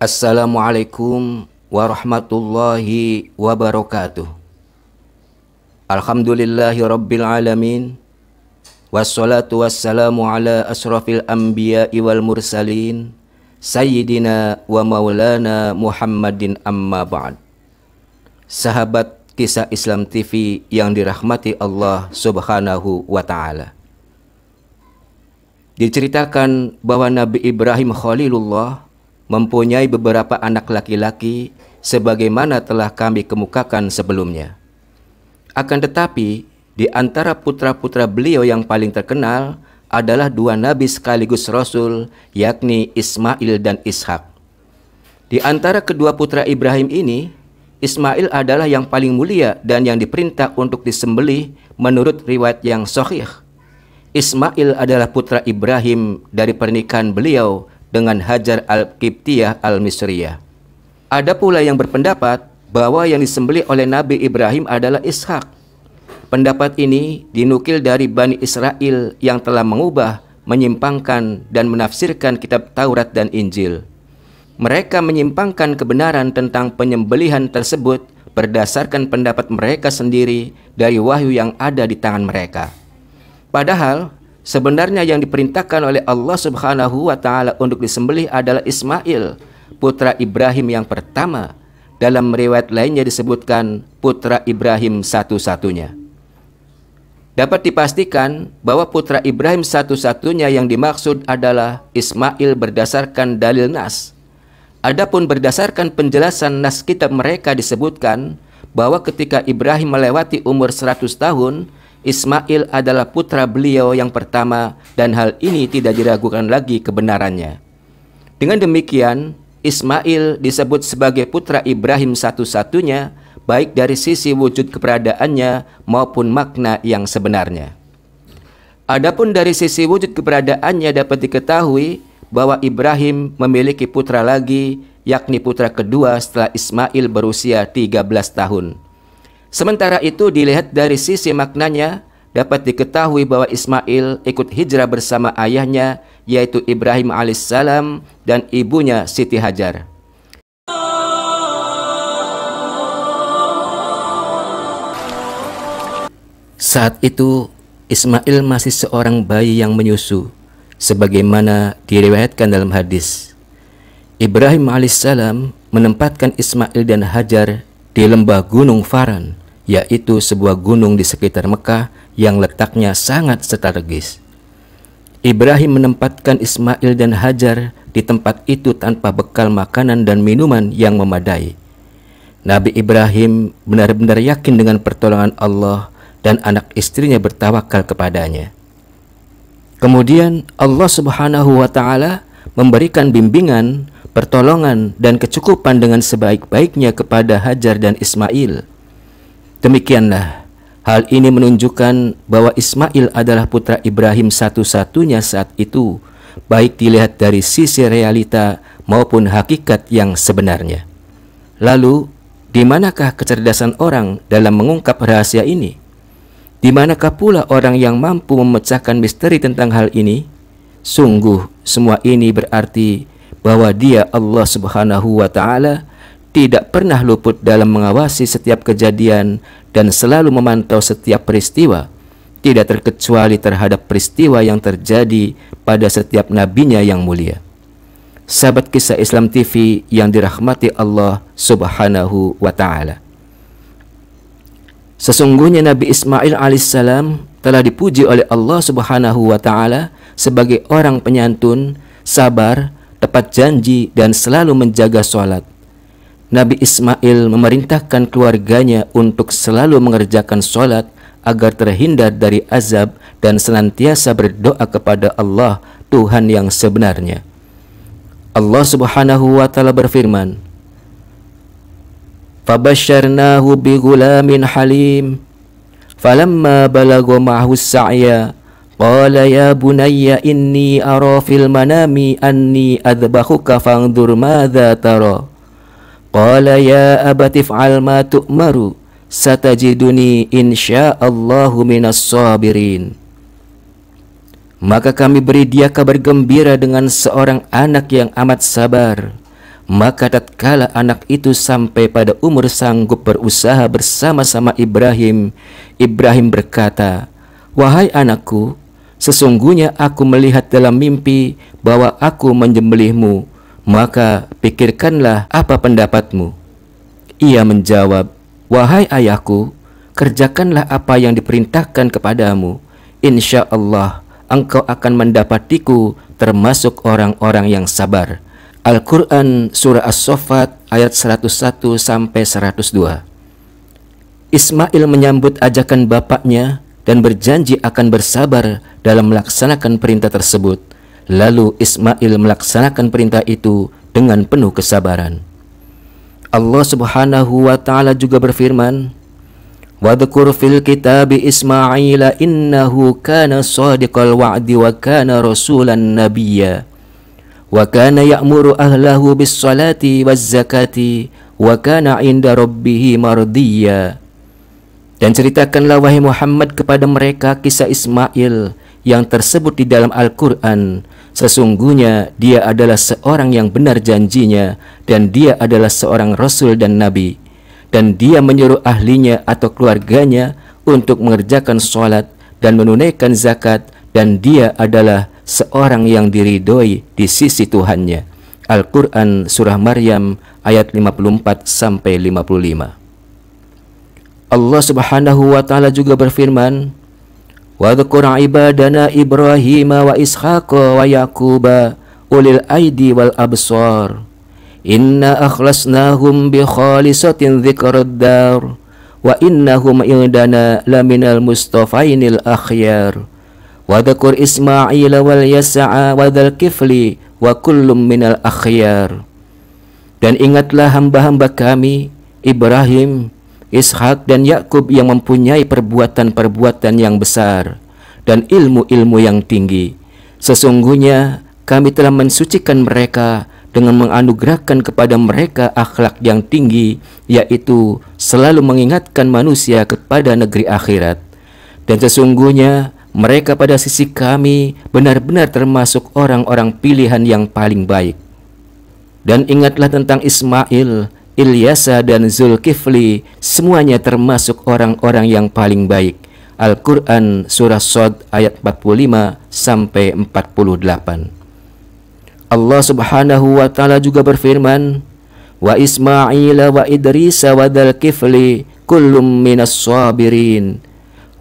Assalamualaikum warahmatullahi wabarakatuh. Alhamdulillahi rabbil alamin. Wassalatu wassalamu ala asrafil anbiya'i wal mursalin Sayyidina wa maulana Muhammadin amma ba'd. Sahabat Kisah Islam TV yang dirahmati Allah subhanahu wa ta'ala, diceritakan bahwa Nabi Ibrahim Khalilullah mempunyai beberapa anak laki-laki sebagaimana telah kami kemukakan sebelumnya. Akan tetapi, di antara putra-putra beliau yang paling terkenal adalah dua nabi sekaligus rasul, yakni Ismail dan Ishak. Di antara kedua putra Ibrahim ini, Ismail adalah yang paling mulia dan yang diperintah untuk disembelih menurut riwayat yang sahih. Ismail adalah putra Ibrahim dari pernikahan beliau dengan Hajar al-Qibtiyah al-Misriyah. Ada pula yang berpendapat bahwa yang disembelih oleh Nabi Ibrahim adalah Ishak. Pendapat ini dinukil dari Bani Israel yang telah mengubah, menyimpangkan, dan menafsirkan kitab Taurat dan Injil. Mereka menyimpangkan kebenaran tentang penyembelihan tersebut berdasarkan pendapat mereka sendiri dari wahyu yang ada di tangan mereka. Padahal sebenarnya yang diperintahkan oleh Allah subhanahu wa ta'ala untuk disembelih adalah Ismail, putra Ibrahim yang pertama. Dalam riwayat lainnya disebutkan putra Ibrahim satu-satunya. Dapat dipastikan bahwa putra Ibrahim satu-satunya yang dimaksud adalah Ismail berdasarkan dalil nas. Adapun berdasarkan penjelasan nas kitab mereka disebutkan bahwa ketika Ibrahim melewati umur 100 tahun, Ismail adalah putra beliau yang pertama dan hal ini tidak diragukan lagi kebenarannya. Dengan demikian, Ismail disebut sebagai putra Ibrahim satu-satunya baik dari sisi wujud keberadaannya maupun makna yang sebenarnya. Adapun dari sisi wujud keberadaannya dapat diketahui bahwa Ibrahim memiliki putra lagi, yakni putra kedua setelah Ismail berusia 13 tahun. Sementara itu dilihat dari sisi maknanya, dapat diketahui bahwa Ismail ikut hijrah bersama ayahnya, yaitu Ibrahim alaihissalam dan ibunya Siti Hajar. Saat itu Ismail masih seorang bayi yang menyusu, sebagaimana diriwayatkan dalam hadis. Ibrahim alaihissalam menempatkan Ismail dan Hajar di lembah Gunung Faran, yaitu sebuah gunung di sekitar Mekah yang letaknya sangat strategis. Ibrahim menempatkan Ismail dan Hajar di tempat itu tanpa bekal makanan dan minuman yang memadai. Nabi Ibrahim benar-benar yakin dengan pertolongan Allah dan anak istrinya bertawakal kepadanya. Kemudian Allah subhanahu wa ta'ala memberikan bimbingan, pertolongan, dan kecukupan dengan sebaik-baiknya kepada Hajar dan Ismail. Demikianlah, hal ini menunjukkan bahwa Ismail adalah putra Ibrahim satu-satunya saat itu, baik dilihat dari sisi realita maupun hakikat yang sebenarnya. Lalu, di manakah kecerdasan orang dalam mengungkap rahasia ini? Di manakah pula orang yang mampu memecahkan misteri tentang hal ini? Sungguh, semua ini berarti bahwa Dia, Allah subhanahu wa ta'ala, tidak pernah luput dalam mengawasi setiap kejadian dan selalu memantau setiap peristiwa, tidak terkecuali terhadap peristiwa yang terjadi pada setiap nabinya yang mulia. Sahabat Kisah Islam TV yang dirahmati Allah subhanahu wa ta'ala, sesungguhnya Nabi Ismail alaihissalam telah dipuji oleh Allah subhanahu wa ta'ala sebagai orang penyantun, sabar, tepat janji, dan selalu menjaga sholat. Nabi Ismail memerintahkan keluarganya untuk selalu mengerjakan sholat agar terhindar dari azab dan senantiasa berdoa kepada Allah, Tuhan yang sebenarnya. Allah Subhanahu wa taala berfirman, "Fabasyarnahu bighulamin halim, falamma balagha ma'ahu as-sa'ya, qala ya bunayya inni ara fil manami anni adbahuka fanzur madza tara." Qala ya abati if'al ma tu'maru satajiduni insya'allahu minas sabirin. Maka kami beri dia kabar gembira dengan seorang anak yang amat sabar. Maka tatkala anak itu sampai pada umur sanggup berusaha bersama-sama Ibrahim, Ibrahim berkata, "Wahai anakku, sesungguhnya aku melihat dalam mimpi bahwa aku menyembelihmu. Maka pikirkanlah apa pendapatmu." Ia menjawab, "Wahai ayahku, kerjakanlah apa yang diperintahkan kepadamu. Insya Allah engkau akan mendapatiku termasuk orang-orang yang sabar." Al-Quran Surah As-Saffat ayat 101 sampai 102. Ismail menyambut ajakan bapaknya dan berjanji akan bersabar dalam melaksanakan perintah tersebut. Lalu Ismail melaksanakan perintah itu dengan penuh kesabaran. Allah Subhanahu wa taala juga berfirman, "Wadhkur fil kitabi Ismaila innahu kana shadiqal wa'di wa kana rasulan nabiyya wa kana ya'muru ahlahu bis salati waz zakati wa kana 'inda rabbih mardiyya." Dan ceritakanlah wahai Muhammad kepada mereka kisah Ismail yang tersebut di dalam Al-Quran. Sesungguhnya dia adalah seorang yang benar janjinya, dan dia adalah seorang Rasul dan Nabi. Dan dia menyuruh ahlinya atau keluarganya untuk mengerjakan sholat dan menunaikan zakat, dan dia adalah seorang yang diridhoi di sisi Tuhannya. Al-Quran Surah Maryam ayat 54 sampai 55. Allah Subhanahu wa taala juga berfirman, "Wadhkur ibadana Ibrahim wa Ishaqa wa Yaquba ulil aidi wal absar inna akhlasnahum bi khalisatin dzikrad dar wa innahum indana laminal mustafainil akhyar wadhkur Ismail wal Yas'a wa dzal kifli wa kullum minal akhyar." Dan ingatlah hamba-hamba kami Ibrahim, Ishak dan Yakub yang mempunyai perbuatan-perbuatan yang besar dan ilmu-ilmu yang tinggi. Sesungguhnya kami telah mensucikan mereka dengan menganugerahkan kepada mereka akhlak yang tinggi, yaitu selalu mengingatkan manusia kepada negeri akhirat. Dan sesungguhnya mereka pada sisi kami benar-benar termasuk orang-orang pilihan yang paling baik. Dan ingatlah tentang Ismail, Ilyasa dan Zulkifli, semuanya termasuk orang-orang yang paling baik. Al-Quran Surah Shad ayat 45 sampai 48. Allah Subhanahu wa taala juga berfirman, "Wa Ismail wa Idris wa dzal kifli kullum minas sabirin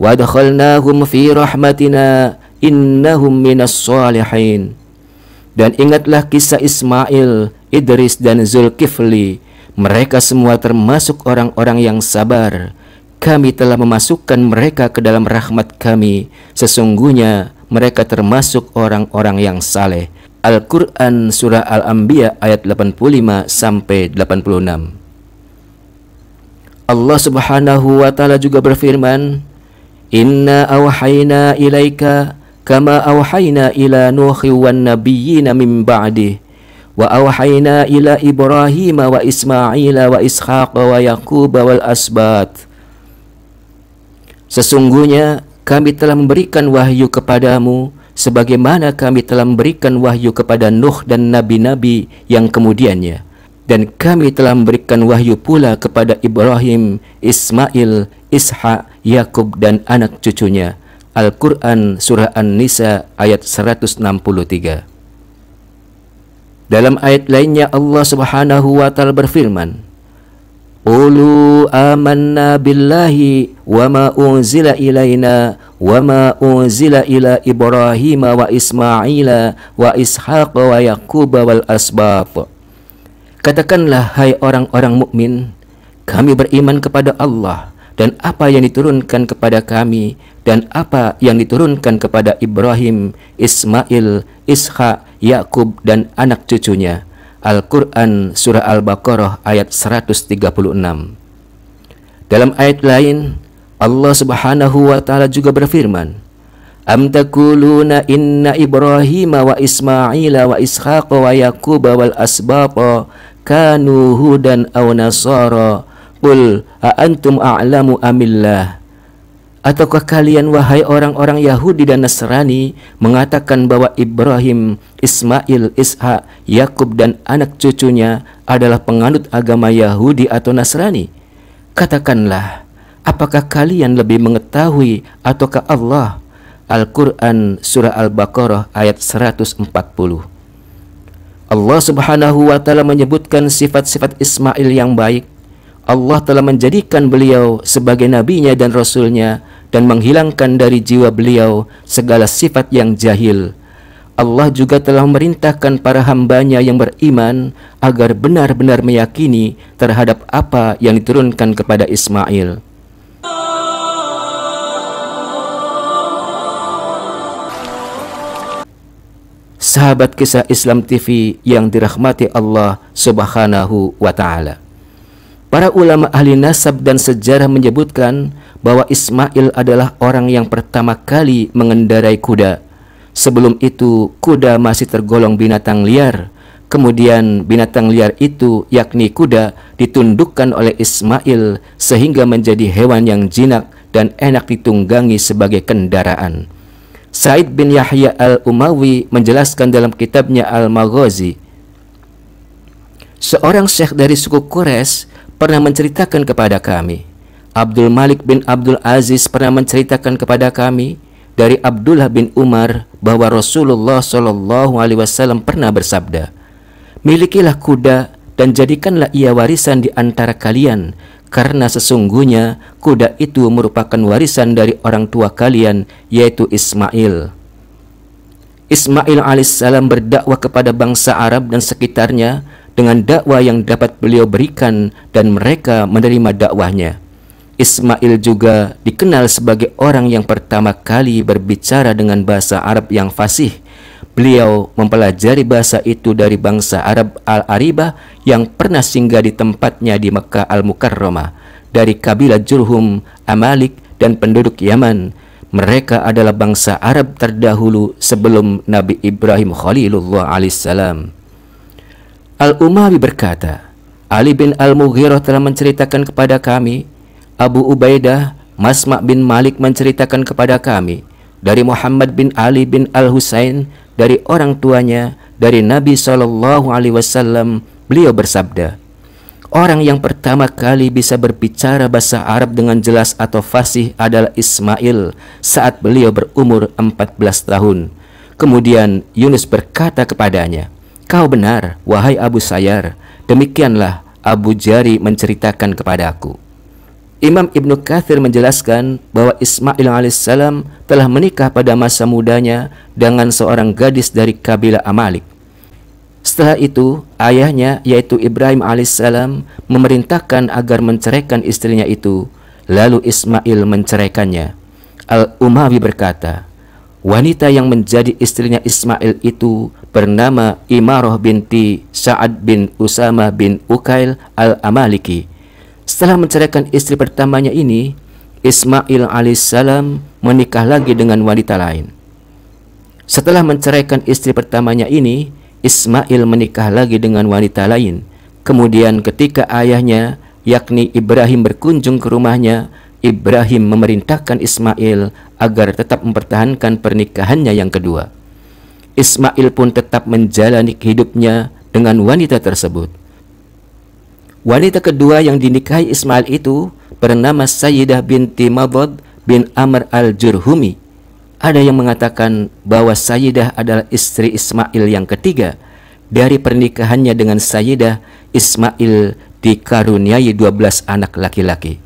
wa adkhalnahum fi rahmatina innahum minas salihin." Dan ingatlah kisah Ismail, Idris dan Zulkifli. Mereka semua termasuk orang-orang yang sabar. Kami telah memasukkan mereka ke dalam rahmat kami. Sesungguhnya mereka termasuk orang-orang yang saleh. Al-Quran Surah Al-Anbiya ayat 85 sampai 86. Allah Subhanahu wa taala juga berfirman, "Inna awhayna ilaika kama awhayna ila Nuhi wan nabiyyina min ba'dih wa awhayna ila Ibrahim wa Ismail wa Ishaq wa Yaqub wal asbat." Sesungguhnya kami telah memberikan wahyu kepadamu sebagaimana kami telah memberikan wahyu kepada Nuh dan nabi-nabi yang kemudiannya, dan kami telah memberikan wahyu pula kepada Ibrahim, Ismail, Ishak, Yakub dan anak cucunya. Al-Quran Surah An-Nisa ayat 163. Dalam ayat lainnya Allah Subhanahu wa taala berfirman, "Qulu amanna billahi wa ma unzila ilaina wa ma unzila ila Ibrahim wa Ismail wa Ishaq wa Yaqub wal asbab." Katakanlah hai orang-orang mukmin, kami beriman kepada Allah dan apa yang diturunkan kepada kami dan apa yang diturunkan kepada Ibrahim, Ismail, Ishak, Yakub dan anak cucunya. Al-Quran Surah Al-Baqarah ayat 136. Dalam ayat lain, Allah Subhanahu wa Ta'ala juga berfirman, Am takuluna inna Ibrahim wa Ismaila wa Ishaq wa Yaqub wal asbata kanu hudan aw nasara qul a antum a'lamu amillah. Ataukah kalian wahai orang-orang Yahudi dan Nasrani mengatakan bahwa Ibrahim, Ismail, Ishak, Yakub dan anak cucunya adalah penganut agama Yahudi atau Nasrani? Katakanlah, apakah kalian lebih mengetahui ataukah Allah? Al-Quran Surah Al-Baqarah ayat 140. Allah Subhanahu wa Ta'ala menyebutkan sifat-sifat Ismail yang baik. Allah telah menjadikan beliau sebagai nabinya dan rasulnya dan menghilangkan dari jiwa beliau segala sifat yang jahil. Allah juga telah memerintahkan para hambanya yang beriman agar benar-benar meyakini terhadap apa yang diturunkan kepada Ismail. Sahabat Kisah Islam TV yang dirahmati Allah Subhanahu wa Ta'ala, para ulama ahli nasab dan sejarah menyebutkan bahwa Ismail adalah orang yang pertama kali mengendarai kuda. Sebelum itu, kuda masih tergolong binatang liar. Kemudian binatang liar itu, yakni kuda, ditundukkan oleh Ismail sehingga menjadi hewan yang jinak dan enak ditunggangi sebagai kendaraan. Said bin Yahya al-Umawi menjelaskan dalam kitabnya Al-Maghazi, seorang syekh dari suku Quraisy pernah menceritakan kepada kami, Abdul Malik bin Abdul Aziz pernah menceritakan kepada kami dari Abdullah bin Umar bahwa Rasulullah SAW pernah bersabda, milikilah kuda dan jadikanlah ia warisan di antara kalian, karena sesungguhnya kuda itu merupakan warisan dari orang tua kalian, yaitu Ismail. Ismail alaihissalam berdakwah kepada bangsa Arab dan sekitarnya dengan dakwah yang dapat beliau berikan dan mereka menerima dakwahnya. Ismail juga dikenal sebagai orang yang pertama kali berbicara dengan bahasa Arab yang fasih. Beliau mempelajari bahasa itu dari bangsa Arab Al-Aribah yang pernah singgah di tempatnya di Mekkah Al-Mukarramah, dari kabilah Jurhum, Amalik, dan penduduk Yaman. Mereka adalah bangsa Arab terdahulu sebelum Nabi Ibrahim Khalilullah alaihissalam. Al-Umawi berkata, Ali bin Al-Mughirah telah menceritakan kepada kami, Abu Ubaidah, Masma' bin Malik menceritakan kepada kami, dari Muhammad bin Ali bin Al-Husain, dari orang tuanya, dari Nabi SAW, beliau bersabda, orang yang pertama kali bisa berbicara bahasa Arab dengan jelas atau fasih adalah Ismail saat beliau berumur 14 tahun. Kemudian Yunus berkata kepadanya, kau benar, wahai Abu Sayyar, demikianlah Abu Jari menceritakan kepadaku. Imam Ibnu Katsir menjelaskan bahwa Ismail alaihissalam telah menikah pada masa mudanya dengan seorang gadis dari kabilah Amalik. Setelah itu, ayahnya yaitu Ibrahim alaihissalam memerintahkan agar menceraikan istrinya itu, lalu Ismail menceraikannya. Al-Umawi berkata, wanita yang menjadi istrinya Ismail itu bernama Imarah binti Sa'ad bin Usamah bin Ukail al-Amaliki. Setelah menceraikan istri pertamanya ini, Ismail alaihissalam menikah lagi dengan wanita lain. Setelah menceraikan istri pertamanya ini, Ismail menikah lagi dengan wanita lain. Kemudian ketika ayahnya, yakni Ibrahim berkunjung ke rumahnya, Ibrahim memerintahkan Ismail agar tetap mempertahankan pernikahannya yang kedua. Ismail pun tetap menjalani hidupnya dengan wanita tersebut. Wanita kedua yang dinikahi Ismail itu bernama Sayyidah binti Madad bin Amr al-Jurhumi. Ada yang mengatakan bahwa Sayyidah adalah istri Ismail yang ketiga. Dari pernikahannya dengan Sayyidah, Ismail dikaruniai 12 anak laki-laki.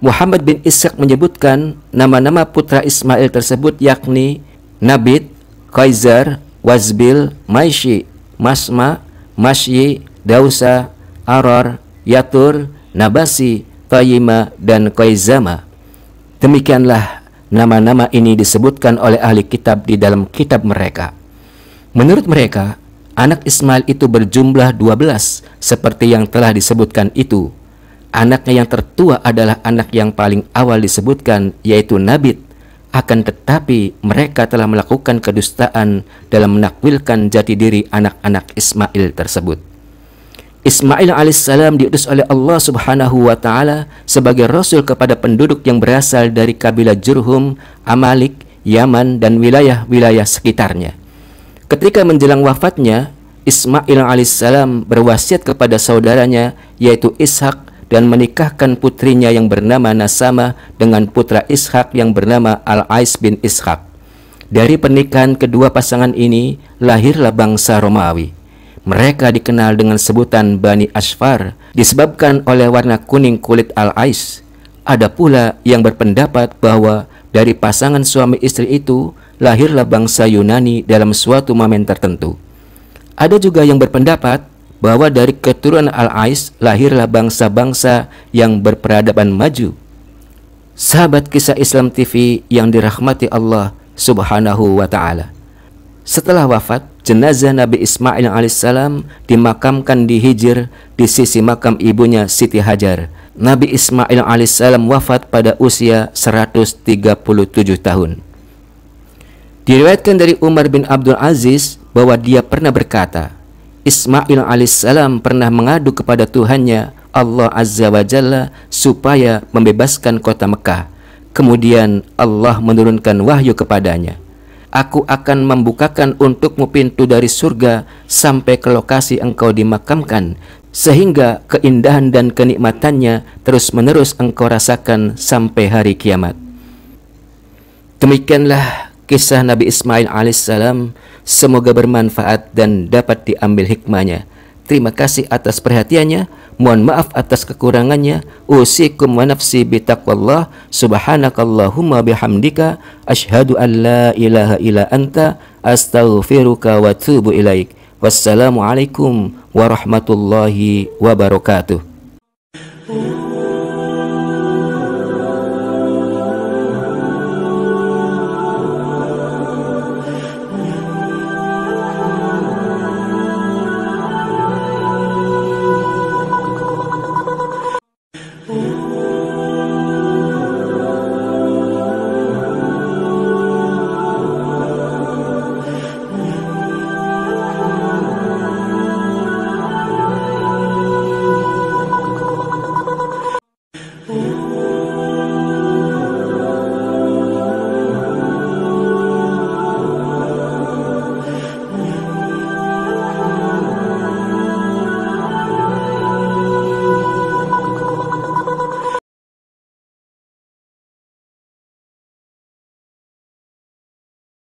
Muhammad bin Ishaq menyebutkan nama-nama putra Ismail tersebut yakni Nabit, Qaizar, Wazbil, Maishi, Masma, Mashyi, Dausa, Arar, Yatur, Nabasi, Tayyima, dan Qaizama. Demikianlah nama-nama ini disebutkan oleh ahli kitab di dalam kitab mereka. Menurut mereka, anak Ismail itu berjumlah 12 seperti yang telah disebutkan itu. Anaknya yang tertua adalah anak yang paling awal disebutkan, yaitu Nabit. Akan tetapi mereka telah melakukan kedustaan dalam menakwilkan jati diri anak-anak Ismail tersebut. Ismail alaihissalam diutus oleh Allah subhanahu wa ta'ala sebagai rasul kepada penduduk yang berasal dari kabilah Jurhum, Amalik, Yaman, dan wilayah-wilayah sekitarnya. Ketika menjelang wafatnya, Ismail alaihissalam berwasiat kepada saudaranya yaitu Ishak dan menikahkan putrinya yang bernama Nasama dengan putra Ishak yang bernama Al-Ais bin Ishak. Dari pernikahan kedua pasangan ini lahirlah bangsa Romawi. Mereka dikenal dengan sebutan Bani Ashfar disebabkan oleh warna kuning kulit Al-Ais. Ada pula yang berpendapat bahwa dari pasangan suami istri itu lahirlah bangsa Yunani dalam suatu momen tertentu. Ada juga yang berpendapat bahwa dari keturunan Al-Ais lahirlah bangsa-bangsa yang berperadaban maju. Sahabat Kisah Islam TV yang dirahmati Allah subhanahu wa ta'ala, setelah wafat, jenazah Nabi Ismail alaihissalam dimakamkan di Hijr di sisi makam ibunya Siti Hajar. Nabi Ismail alaihissalam wafat pada usia 137 tahun. Diriwayatkan dari Umar bin Abdul Aziz bahwa dia pernah berkata, Ismail alaihissalam pernah mengadu kepada Tuhannya Allah Azza wa Jalla supaya membebaskan kota Mekah. Kemudian Allah menurunkan wahyu kepadanya, Aku akan membukakan untukmu pintu dari surga sampai ke lokasi engkau dimakamkan, sehingga keindahan dan kenikmatannya terus-menerus engkau rasakan sampai hari kiamat. Demikianlah kisah Nabi Ismail alaihissalam. Semoga bermanfaat dan dapat diambil hikmahnya. Terima kasih atas perhatiannya. Mohon maaf atas kekurangannya. Usikum wa nafsi bitaqwallah. Subhanakallahumma bihamdika asyhadu an la ilaha illa anta astaghfiruka wa atubu ilaik. Wassalamualaikum warahmatullahi wabarakatuh.